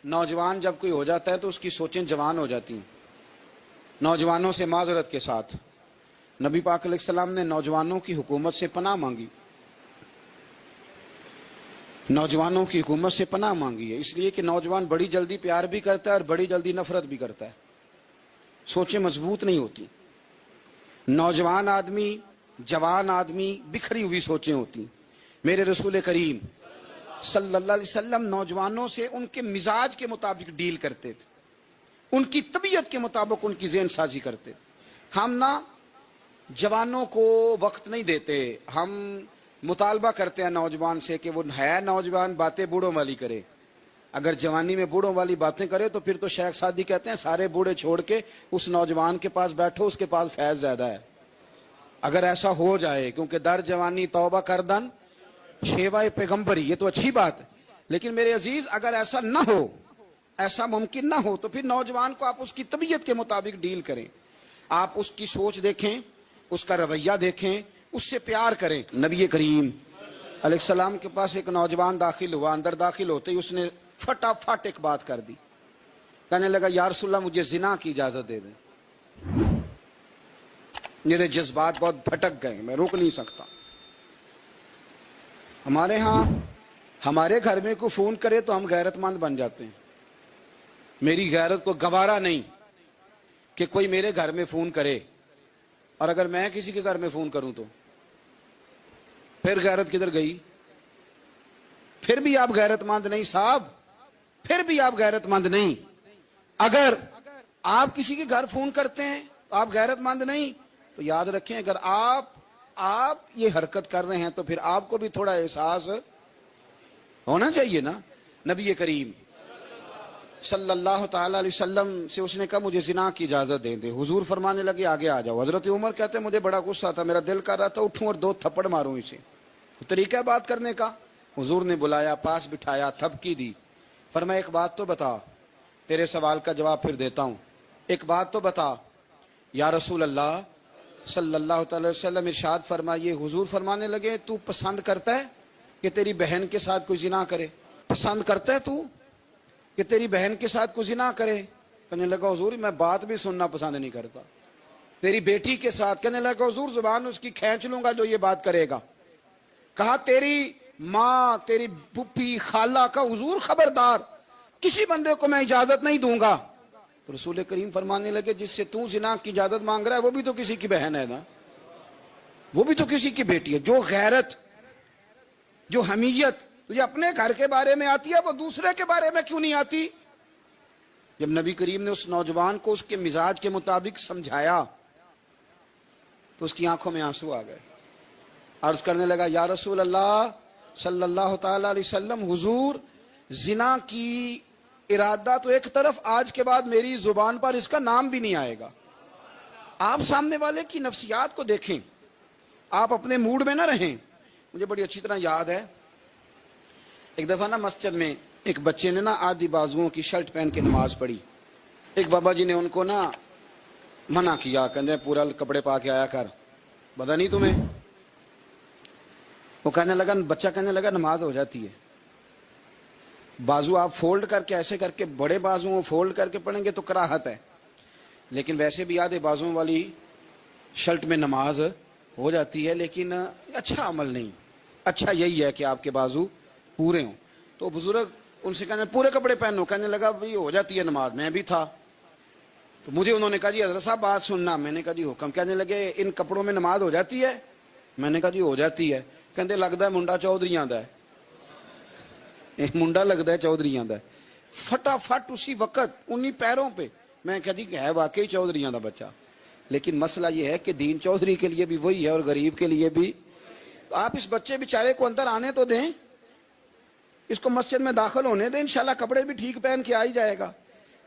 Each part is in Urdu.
نوجوان جب کوئی ہو جاتا ہے تو اس کی سوچیں جوان ہو جاتی ہیں. نوجوانوں سے معذرت کے ساتھ نبی پاک علیہ السلام نے نوجوانوں کی حکومت سے پناہ مانگی. نوجوانوں کی حکومت سے پناہ مانگی ہے اس لیے کہ نوجوان بڑی جلدی پیار بھی کرتا ہے اور بڑی جلدی نفرت بھی کرتا ہے. سوچیں مضبوط نہیں ہوتی. نوجوان آدمی، جوان آدمی، بکھری ہوئی سوچیں ہوتی. میرے رسول کریم صلی اللہ علیہ وسلم نوجوانوں سے ان کے مزاج کے مطابق ڈیل کرتے تھے، ان کی طبیعت کے مطابق ان کی ذہن سازی کرتے. ہم نہ جوانوں کو وقت نہیں دیتے. ہم مطالبہ کرتے ہیں نوجوان سے کہ وہ ہے نوجوان، باتیں بوڑھوں والی کرے. اگر جوانی میں بوڑھوں والی باتیں کرے تو پھر تو شیخ سعدی کہتے ہیں سارے بوڑھے چھوڑ کے اس نوجوان کے پاس بیٹھو، اس کے پاس فیض زیادہ ہے. اگر ایسا ہو جائے، کیونکہ در جوانی توبہ کردن شیوائے پیغمبری، یہ تو اچھی بات ہے. لیکن میرے عزیز اگر ایسا نہ ہو، ایسا ممکن نہ ہو، تو پھر نوجوان کو آپ اس کی طبیعت کے مطابق ڈیل کریں. آپ اس کی سوچ دیکھیں، اس کا رویہ دیکھیں، اس سے پیار کریں. نبی کریم علیہ السلام کے پاس ایک نوجوان داخل ہوا. اندر داخل ہوتے ہی اس نے فٹافٹ ایک بات کر دی. کہنے لگا یا رسول اللہ مجھے زنا کی اجازت دے دیں. میرے جذبات بہت بھٹک گئے، میں روک نہیں سکتا. ہمارے ہاں ہمارے گھر میں کوئی فون کرے تو ہم غیرت مند بن جاتے ہیں. میری غیرت کو گوارا نہیں کہ کوئی میرے گھر میں فون کرے، اور اگر میں کسی کے گھر میں فون کروں تو پھر غیرت کدھر گئی؟ پھر بھی آپ غیرت مند نہیں صاحب، پھر بھی آپ غیرت مند نہیں. اگر آپ کسی کے گھر فون کرتے ہیں تو آپ غیرت مند نہیں، تو یاد رکھیں اگر آپ یہ حرکت کر رہے ہیں تو پھر آپ کو بھی تھوڑا احساس ہونا چاہیے نا. نبی کریم صلی اللہ تعالی علیہ وسلم سے اس نے کہا مجھے زنا کی اجازت دیں دے. حضور فرمانے لگے آگے آ جاؤ. حضرت عمر کہتے ہیں مجھے بڑا غصہ تھا، میرا دل کر رہا تھا اٹھوں اور 2 تھپڑ ماروں اسے. طریقہ ہے بات کرنے کا. حضور نے بلایا، پاس بٹھایا، تھپکی دی. فرمایا ایک بات تو بتا، تیرے سوال کا جواب پھر دیتا ہوں. ایک بات تو بتا. یا رسول اللہ صلی اللہ تعالی وسلم ارشاد فرمائیے. حضور فرمانے لگے تو پسند کرتا ہے کہ تیری بہن کے ساتھ کوئی زنا کرے؟ پسند کرتا ہے تو کہ تیری بہن کے ساتھ کوئی زنا کرے؟ کہنے لگا حضور میں بات بھی سننا پسند نہیں کرتا. تیری بیٹی کے ساتھ؟ کہنے لگا حضور زبان اس کی کھینچ لوں گا جو یہ بات کرے گا. کہا تیری ماں، تیری پھوپھی، خالہ کا؟ حضور خبردار کسی بندے کو میں اجازت نہیں دوں گا. تو رسول کریم فرمانے لگے جس سے تو زنا کی اجازت مانگ رہا ہے وہ بھی تو کسی کی بہن ہے نا، وہ بھی تو کسی کی بیٹی ہے. جو غیرت، جو حمیت تجھے اپنے گھر کے بارے میں آتی ہے وہ دوسرے کے بارے میں کیوں نہیں آتی؟ جب نبی کریم نے اس نوجوان کو اس کے مزاج کے مطابق سمجھایا تو اس کی آنکھوں میں آنسو آ گئے. عرض کرنے لگا یا رسول اللہ صلی اللہ تعالی علیہ وسلم حضور زنا کی ارادہ تو ایک طرف، آج کے بعد میری زبان پر اس کا نام بھی نہیں آئے گا. آپ سامنے والے کی نفسیات کو دیکھیں، آپ اپنے موڈ میں نہ رہیں. مجھے بڑی اچھی طرح یاد ہے ایک دفعہ نا مسجد میں ایک بچے نے نا آدھی بازوؤں کی شرٹ پہن کے نماز پڑھی. ایک بابا جی نے ان کو نا منع کیا، کہنے پورا کپڑے پا کے آیا کر، پتہ نہیں تمہیں. وہ کہنے لگا، بچہ کہنے لگا نماز ہو جاتی ہے، بازو آپ فولڈ کر کے ایسے کر کے، بڑے بازو فولڈ کر کے پڑھیں گے تو کراہت ہے، لیکن ویسے بھی آدھے بازوؤں والی شرٹ میں نماز ہو جاتی ہے. لیکن اچھا عمل نہیں، اچھا یہی ہے کہ آپ کے بازو پورے ہوں. تو بزرگ ان سے کہنے پورے کپڑے پہنو. کہنے لگا بھائی ہو جاتی ہے نماز، میں بھی تھا. تو مجھے انہوں نے کہا جی حضرت صاحب بات سننا. میں نے کہا جی حکم. کہنے لگے ان کپڑوں میں نماز ہو جاتی ہے؟ میں نے کہا جی ہو جاتی ہے. کہتے لگتا ہے منڈا چودھریاں دا ہے، منڈا لگتا ہے چودھریاں دا ہے. فٹافٹ اسی وقت انہی پیروں پہ میں کہا جی ہے واقعی چودھریاں دا بچہ. لیکن مسئلہ یہ ہے کہ دین چودھری کے لیے بھی وہی ہے اور غریب کے لیے بھی. تو آپ اس بچے بیچارے کو اندر آنے تو دیں، اس کو مسجد میں داخل ہونے دیں، انشاءاللہ کپڑے بھی ٹھیک پہن کے آ ہی جائے گا.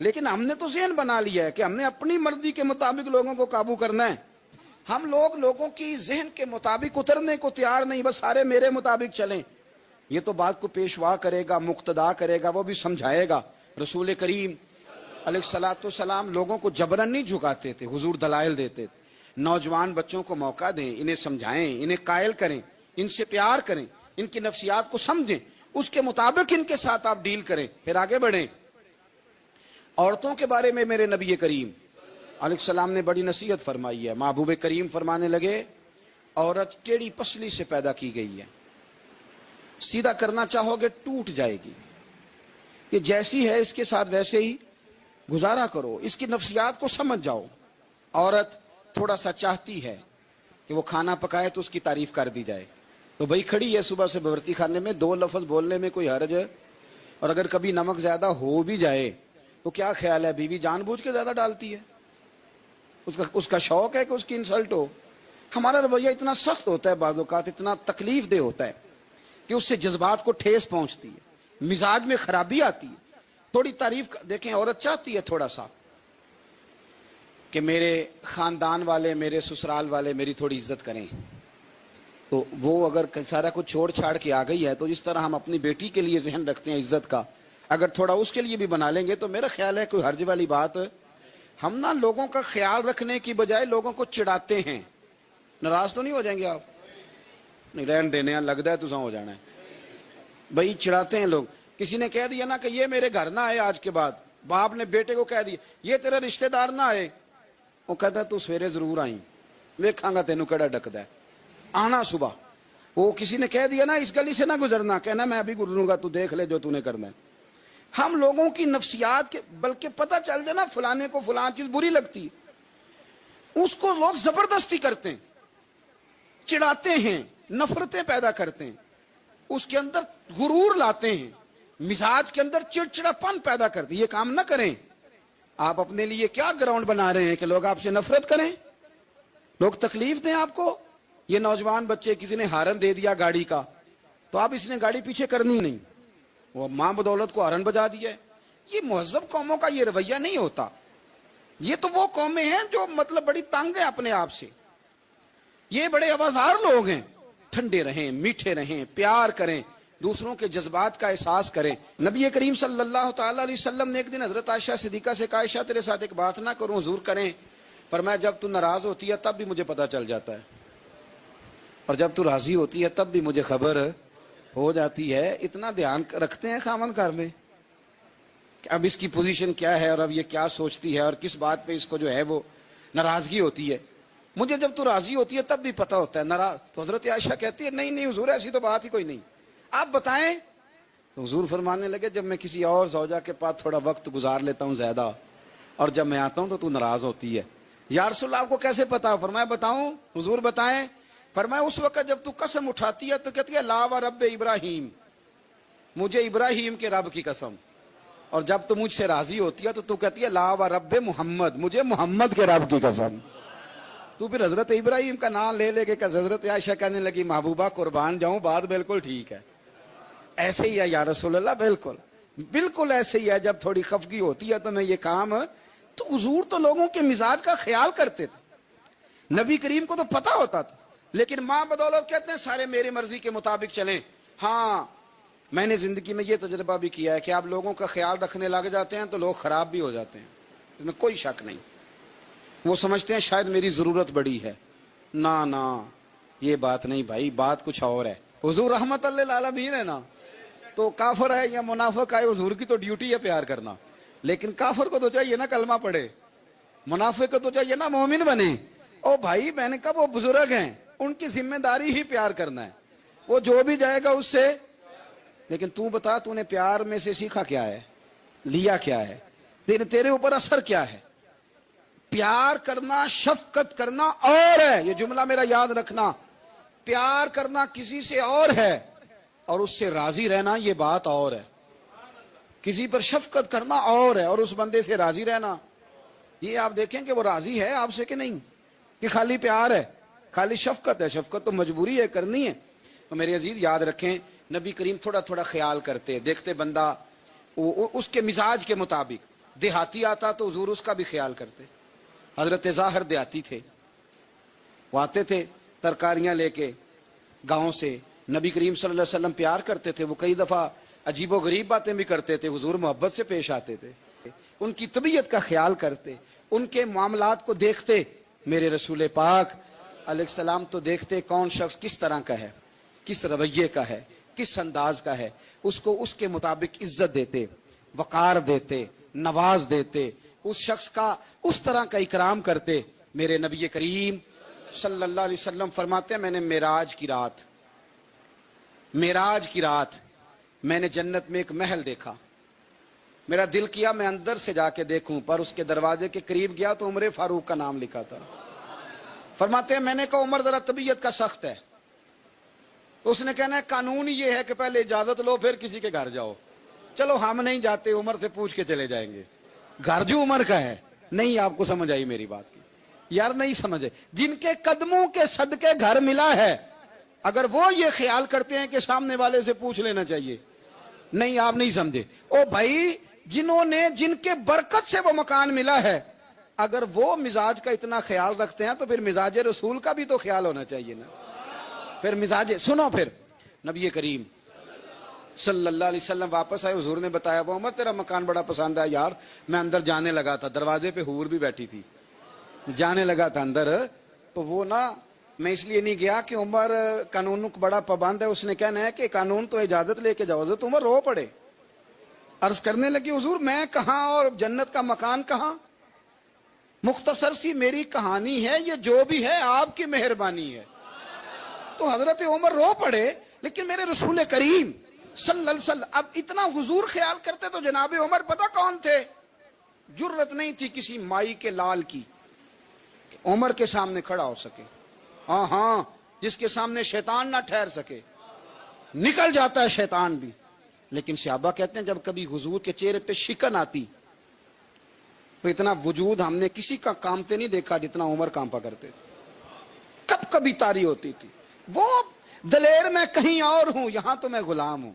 لیکن ہم نے تو ذہن بنا لیا ہے کہ ہم نے اپنی مرضی کے مطابق لوگوں کو قابو کرنا ہے. ہم لوگوں کی ذہن کے مطابق اترنے کو تیار نہیں، بس سارے میرے مطابق چلیں. یہ تو بات کو پیشوا کرے گا، مقتدا کرے گا، وہ بھی سمجھائے گا. رسول کریم علیہ الصلوۃ والسلام لوگوں کو جبرن نہیں جھکاتے تھے، حضور دلائل دیتے تھے. نوجوان بچوں کو موقع دیں، انہیں سمجھائیں، انہیں قائل کریں، ان سے پیار کریں، ان کی نفسیات کو سمجھیں، اس کے مطابق ان کے ساتھ آپ ڈیل کریں، پھر آگے بڑھیں. عورتوں کے بارے میں میرے نبی کریم علیہ السلام نے بڑی نصیحت فرمائی ہے. محبوب کریم فرمانے لگے عورت ٹیڑھی پسلی سے پیدا کی گئی ہے, سیدھا کرنا چاہو گے ٹوٹ جائے گی, یہ جیسی ہے اس کے ساتھ ویسے ہی گزارا کرو, اس کی نفسیات کو سمجھ جاؤ. عورت تھوڑا سا چاہتی ہے کہ وہ کھانا پکائے تو اس کی تعریف کر دی جائے, تو بھائی کھڑی ہے صبح سے برتی خانے میں, 2 لفظ بولنے میں کوئی حرج ہے؟ اور اگر کبھی نمک زیادہ ہو بھی جائے تو کیا خیال ہے, بیوی جان بوجھ کے زیادہ ڈالتی ہے؟ اس کا شوق ہے کہ اس کی انسلٹ ہو. ہمارا رویہ اتنا سخت ہوتا ہے, بعض اوقات اتنا تکلیف دہ ہوتا ہے کہ اس سے جذبات کو ٹھیس پہنچتی ہے, مزاج میں خرابی آتی ہے. تھوڑی تعریف دیکھیں, عورت چاہتی ہے تھوڑا سا کہ میرے خاندان والے, میرے سسرال والے میری تھوڑی عزت کریں, تو وہ اگر سارا کچھ چھوڑ چھاڑ کے آ گئی ہے تو جس طرح ہم اپنی بیٹی کے لیے ذہن رکھتے ہیں عزت کا, اگر تھوڑا اس کے لیے بھی بنا لیں گے تو میرا خیال ہے کوئی حرج والی بات. ہم نا لوگوں کا خیال رکھنے کی بجائے لوگوں کو چڑھاتے ہیں. ناراض تو نہیں ہو جائیں گے آپ؟ نہیں, رہن دینے لگتا ہے تو ہو جانا ہے بھائی, چڑھاتے ہیں لوگ. کسی نے کہہ دیا نا کہ یہ میرے گھر نہ آئے آج کے بعد, باپ نے بیٹے کو کہہ دیا یہ تیرا رشتہ دار نہ آئے, وہ کہتا ہے تو سویرے ضرور آئی, ویکھاں گا تینوں کیڑا ڈکدا ہے, آنا صبح. وہ کسی نے کہہ دیا نا اس گلی سے نہ گزرنا, کہنا میں ابھی گزروں گا, تو دیکھ لے جو تو نے کرنا ہے. ہم لوگوں کی نفسیات کے, بلکہ پتہ چل جائے نا فلانے کو فلان چیز بری لگتی ہے, اس کو لوگ زبردستی کرتے ہیں, چڑھاتے ہیں, نفرتیں پیدا کرتے ہیں, اس کے اندر غرور لاتے ہیں, مزاج کے اندر چڑچڑاپن پیدا کرتے ہیں. یہ کام نہ کریں. آپ اپنے لیے کیا گراؤنڈ بنا رہے ہیں کہ لوگ آپ سے نفرت کریں, لوگ تکلیف دیں آپ کو. یہ نوجوان بچے کسی نے ہارن دے دیا گاڑی کا, تو آپ اس نے گاڑی پیچھے کرنی نہیں, وہ ماں بدولت کو ہارن بجا دیا ہے. یہ مہذب قوموں کا یہ رویہ نہیں ہوتا. یہ تو وہ قومیں ہیں جو مطلب بڑی تنگ ہیں اپنے آپ سے, یہ بڑے آوازار لوگ ہیں. ٹھنڈے رہیں, میٹھے رہیں, پیار کریں, دوسروں کے جذبات کا احساس کریں. نبی کریم صلی اللہ تعالی علیہ وسلم نے ایک دن حضرت عائشہ صدیقہ سے کہا, عائشہ تیرے ساتھ ایک بات نہ کروں, حضور کریں. فرمایا جب تو ناراض ہوتی ہے تب بھی مجھے پتا چل جاتا ہے, اور جب تو راضی ہوتی ہے تب بھی مجھے خبر ہو جاتی ہے. اتنا دھیان رکھتے ہیں خاوند گھر میں کہ اب اس کی پوزیشن کیا ہے, اور اب یہ کیا سوچتی ہے, اور کس بات پہ اس کو جو ہے وہ ناراضگی ہوتی ہے. مجھے جب تو راضی ہوتی ہے تب بھی پتا ہوتا ہے. ناراض تو حضرت عائشہ کہتی ہے نہیں نہیں حضور ایسی تو بات ہی کوئی نہیں, آپ بتائیں. تو حضور فرمانے لگے جب میں کسی اور زوجہ کے پاس تھوڑا وقت گزار لیتا ہوں زیادہ, اور جب میں آتا ہوں تو ناراض ہوتی ہے. یا رسول اللہ آپ کو کیسے پتا؟ فرمایا بتاؤں حضور بتائیں. فرمایا اس وقت جب تو قسم اٹھاتی ہے تو کہتی ہے لا و رب ابراہیم, مجھے ابراہیم کے رب کی قسم, اور جب تو مجھ سے راضی ہوتی ہے تو کہتی ہے لا و رب محمد, مجھے محمد کے رب کی قسم. تو پھر حضرت ابراہیم کا نام لے لے کے حضرت عائشہ کہنے لگی محبوبہ قربان جاؤں, بات بالکل ٹھیک ہے, ایسے ہی ہے یا رسول اللہ, بالکل بالکل ایسے ہی ہے. جب تھوڑی خفگی ہوتی ہے تو میں یہ کام, تو حضور تو لوگوں کے مزاج کا خیال کرتے تھے, نبی کریم کو تو پتا ہوتا تھا. لیکن ماں بدولت کہتے ہیں سارے میری مرضی کے مطابق چلیں. ہاں میں نے زندگی میں یہ تجربہ بھی کیا ہے کہ آپ لوگوں کا خیال رکھنے لگ جاتے ہیں تو لوگ خراب بھی ہو جاتے ہیں, اس میں کوئی شک نہیں. وہ سمجھتے ہیں شاید میری ضرورت بڑی ہے. نہ یہ بات نہیں بھائی, بات کچھ اور ہے. حضور رحمت اللہ للعالمین ہے نا, تو کافر ہے یا منافق ہے, حضور کی تو ڈیوٹی ہے پیار کرنا. لیکن کافر کو تو چاہیے نا کلمہ پڑھے, منافق کو تو چاہیے نا مومن بنے. او بھائی میں نے کہا وہ بزرگ ہیں, ان کی ذمہ داری ہی پیار کرنا ہے, وہ جو بھی جائے گا اس سے. لیکن تو بتا تو نے پیار میں سے سیکھا کیا ہے, لیا کیا ہے, تیرے اوپر اثر کیا ہے. پیار کرنا, شفقت کرنا اور ہے, یہ جملہ میرا یاد رکھنا. پیار کرنا کسی سے اور ہے, اور اس سے راضی رہنا یہ بات اور ہے. کسی پر شفقت کرنا اور ہے, اور اس بندے سے راضی رہنا, یہ آپ دیکھیں کہ وہ راضی ہے آپ سے کہ نہیں, کہ خالی پیار ہے, خالی شفقت ہے. شفقت تو مجبوری ہے, کرنی ہے. تو میرے عزیز یاد رکھیں نبی کریم تھوڑا تھوڑا خیال کرتے, دیکھتے بندہ اس کے مزاج کے مطابق. دیہاتی آتا تو حضور اس کا بھی خیال کرتے. حضرت ظاہر دیہاتی تھے, وہ آتے تھے ترکاریاں لے کے گاؤں سے, نبی کریم صلی اللہ علیہ وسلم پیار کرتے تھے. وہ کئی دفعہ عجیب و غریب باتیں بھی کرتے تھے, حضور محبت سے پیش آتے تھے, ان کی طبیعت کا خیال کرتے, ان کے معاملات کو دیکھتے. میرے رسول پاک علیہ السلام تو دیکھتے کون شخص کس طرح کا ہے, کس رویے کا ہے, کس انداز کا ہے, اس کو اس کے مطابق عزت دیتے, وقار دیتے, نواز دیتے, اس شخص کا اس طرح کا اکرام کرتے. میرے نبی کریم صلی اللہ علیہ وسلم فرماتے ہیں میں نے معراج کی رات میں نے جنت میں ایک محل دیکھا. میرا دل کیا میں اندر سے جا کے دیکھوں, پر اس کے دروازے کے قریب گیا تو عمر فاروق کا نام لکھا تھا. فرماتے ہیں میں نے کہا عمر ذرا طبیعت کا سخت ہے. اس نے کہنا ہے قانون یہ ہے کہ پہلے اجازت لو پھر کسی کے گھر جاؤ. چلو ہم نہیں جاتے, عمر سے پوچھ کے چلے جائیں گے. گھر جو عمر کا ہے. نہیں, آپ کو سمجھ آئی میری بات کی یار؟ نہیں سمجھے. جن کے قدموں کے صدقے گھر ملا ہے, اگر وہ یہ خیال کرتے ہیں کہ سامنے والے سے پوچھ لینا چاہیے, نہیں آپ نہیں سمجھے. او بھائی, جن کے برکت سے وہ مکان ملا ہے, اگر وہ مزاج کا اتنا خیال رکھتے ہیں تو پھر مزاج رسول کا بھی تو خیال ہونا چاہیے نا. پھر سنو, پھر نبی کریم صلی اللہ علیہ وسلم واپس آئے. حضور نے بتایا وہ عمر تیرا مکان بڑا پسند ہے یار. میں اندر جانے لگا تھا, دروازے پہ حور بھی بیٹھی تھی, جانے لگا تھا اندر, تو وہ نا میں اس لیے نہیں گیا کہ عمر قانون کو بڑا پابند ہے. اس نے کہنا ہے کہ قانون تو اجازت لے کے جاؤ. حضرت عمر رو پڑے, عرض کرنے لگی حضور میں کہاں اور جنت کا مکان کہاں؟ مختصر سی میری کہانی ہے, یہ جو بھی ہے آپ کی مہربانی ہے. تو حضرت عمر رو پڑے. لیکن میرے رسول کریم صلی اللہ علیہ وسلم اب اتنا حضور خیال کرتے تو جناب عمر پتہ کون تھے؟ جرت نہیں تھی کسی مائی کے لال کی کہ عمر کے سامنے کھڑا ہو سکے. ہاں, جس کے سامنے شیطان نہ ٹھہر سکے. نکل جاتا ہے شیطان بھی. لیکن صحابہ کہتے ہیں جب کبھی حضور کے چہرے پہ شکن آتی تو اتنا وجود ہم نے کسی کا کامتے نہیں دیکھا جتنا عمر کانپا کرتے. کبھی تاری ہوتی تھی. وہ دلیر میں کہیں اور ہوں, یہاں تو میں غلام ہوں,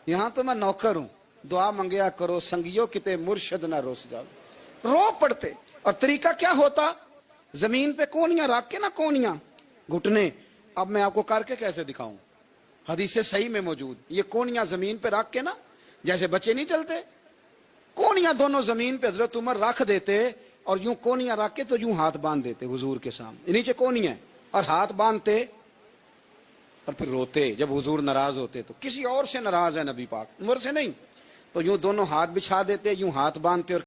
یہاں تو میں نوکر ہوں. دعا منگیا کرو سنگیو کتے مرشد نہ روس جاؤ. رو پڑتے. اور طریقہ کیا ہوتا؟ زمین پہ کونیاں رکھ کے نا, کونیاں گھٹنے, اب میں آپ کو کر کے کیسے دکھاؤں, حدیث صحیح میں موجود. یہ کونیاں زمین پہ رکھ کے نا, جیسے بچے نہیں چلتے, کونیاں دونوں زمین پہ حضرت عمر رکھ دیتے اور یوں کونیاں رکھ کے تو یوں ہاتھ باندھ دیتے حضور کے سامنے, نیچے کونیاں اور ہاتھ باندھتے اور پھر روتے. جب حضور ناراض ہوتے تو کسی اور سے ناراض ہے نبی پاک, عمر سے نہیں, تو یوں دونوں ہاتھ بچھا دیتے, یوں ہاتھ باندھتے اور